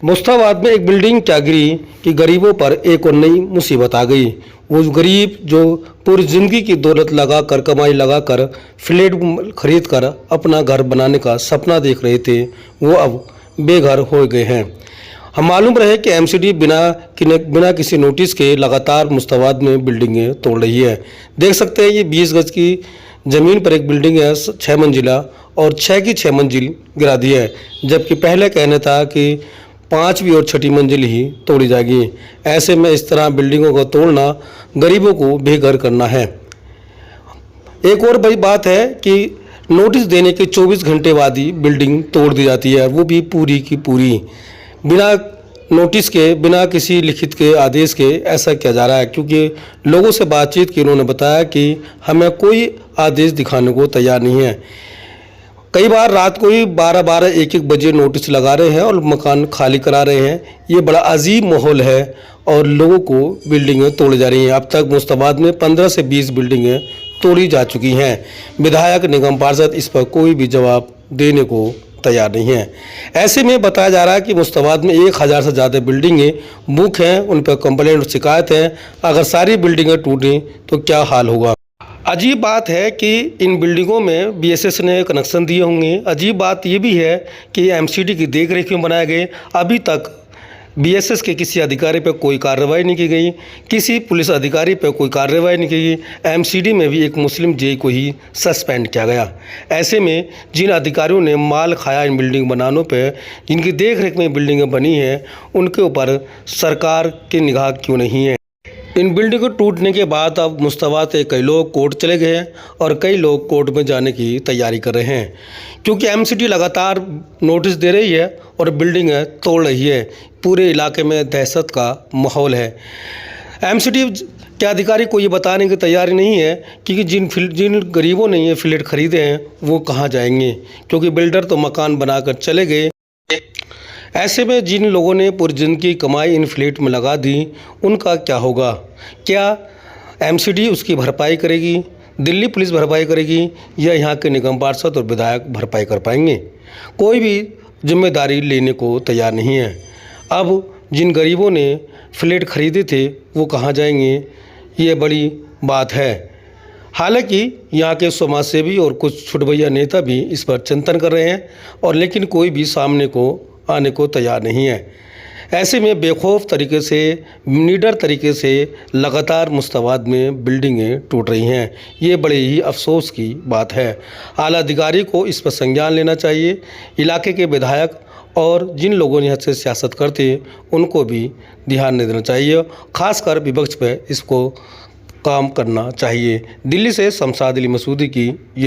मुस्ताबाद में एक बिल्डिंग क्या गिरी कि गरीबों पर एक और नई मुसीबत आ गई। वो गरीब जो पूरी ज़िंदगी की दौलत लगाकर कमाई लगाकर फ्लैट खरीद कर अपना घर बनाने का सपना देख रहे थे, वो अब बेघर हो गए हैं। हम मालूम रहे कि एमसीडी बिना किसी नोटिस के लगातार मुस्ताबाद में बिल्डिंगें तोड़ रही है। देख सकते हैं ये 20 गज की ज़मीन पर एक बिल्डिंग है 6 मंजिला, और 6 की 6 मंजिल गिरा दी है, जबकि पहले कहना था कि 5वीं और 6ठी मंजिल ही तोड़ी जाएगी। ऐसे में इस तरह बिल्डिंगों को तोड़ना गरीबों को बेघर करना है। एक और बड़ी बात है कि नोटिस देने के 24 घंटे बाद ही बिल्डिंग तोड़ दी जाती है, वो भी पूरी की पूरी बिना नोटिस के, बिना किसी लिखित के आदेश के। ऐसा किया जा रहा है क्योंकि लोगों से बातचीत की उन्होंने बताया कि हमें कोई आदेश दिखाने को तैयार नहीं है। कई बार रात को ही 12-12, 1-1 बजे नोटिस लगा रहे हैं और मकान खाली करा रहे हैं। ये बड़ा अजीब माहौल है और लोगों को बिल्डिंगें तोड़ी जा रही हैं। अब तक मुस्ताबाद में 15 से 20 बिल्डिंगें तोड़ी जा चुकी हैं। विधायक, निगम पार्षद इस पर कोई भी जवाब देने को तैयार नहीं है। ऐसे में बताया जा रहा है कि मुस्ताबाद में 1000 से ज़्यादा बिल्डिंगें बुक हैं, उन पर कंप्लेंट और शिकायत है। अगर सारी बिल्डिंगें टूटें तो क्या हाल होगा। अजीब बात है कि इन बिल्डिंगों में बीएसएस ने कनेक्शन दिए होंगे। अजीब बात ये भी है कि एमसीडी की देखरेख क्यों बनाए गए। अभी तक बीएसएस के किसी अधिकारी पर कोई कार्रवाई नहीं की गई, किसी पुलिस अधिकारी पर कोई कार्रवाई नहीं की गई। एमसीडी में भी एक मुस्लिम जेई को ही सस्पेंड किया गया। ऐसे में जिन अधिकारियों ने माल खाया इन बिल्डिंग बनाने पर, जिनकी देखरेख में बिल्डिंगें बनी हैं, उनके ऊपर सरकार की निगाह क्यों नहीं है। इन बिल्डिंग को टूटने के बाद अब मुस्ताबाद से कई लोग कोर्ट चले गए हैं और कई लोग कोर्ट में जाने की तैयारी कर रहे हैं, क्योंकि एमसीडी लगातार नोटिस दे रही है और बिल्डिंगें तोड़ रही है। पूरे इलाके में दहशत का माहौल है। एमसीडी के अधिकारी को ये बताने की तैयारी नहीं है कि जिन गरीबों ने ये फ्लैट खरीदे हैं वो कहाँ जाएंगे, क्योंकि बिल्डर तो मकान बनाकर चले गए। ऐसे में जिन लोगों ने पूरी ज़िंदगी कमाई इन फ्लैट में लगा दी, उनका क्या होगा। क्या एमसीडी उसकी भरपाई करेगी, दिल्ली पुलिस भरपाई करेगी, या यहाँ के निगम पार्षद और विधायक भरपाई कर पाएंगे। कोई भी जिम्मेदारी लेने को तैयार नहीं है। अब जिन गरीबों ने फ्लैट खरीदे थे वो कहाँ जाएंगे, ये बड़ी बात है। हालांकि यहाँ के समाजसेवी और कुछ छुटभैया नेता भी इस पर चिंतन कर रहे हैं, और लेकिन कोई भी सामने को आने को तैयार नहीं है। ऐसे में बेखौफ तरीके से, निडर तरीके से लगातार मुस्ताबाद में बिल्डिंगें टूट रही हैं। ये बड़े ही अफसोस की बात है। आला अधिकारी को इस पर संज्ञान लेना चाहिए। इलाके के विधायक और जिन लोगों ने यहाँ से सियासत करते हैं उनको भी ध्यान नहीं देना चाहिए। खासकर विपक्ष पर इसको काम करना चाहिए। दिल्ली से शमशाद अली मसूदी की ये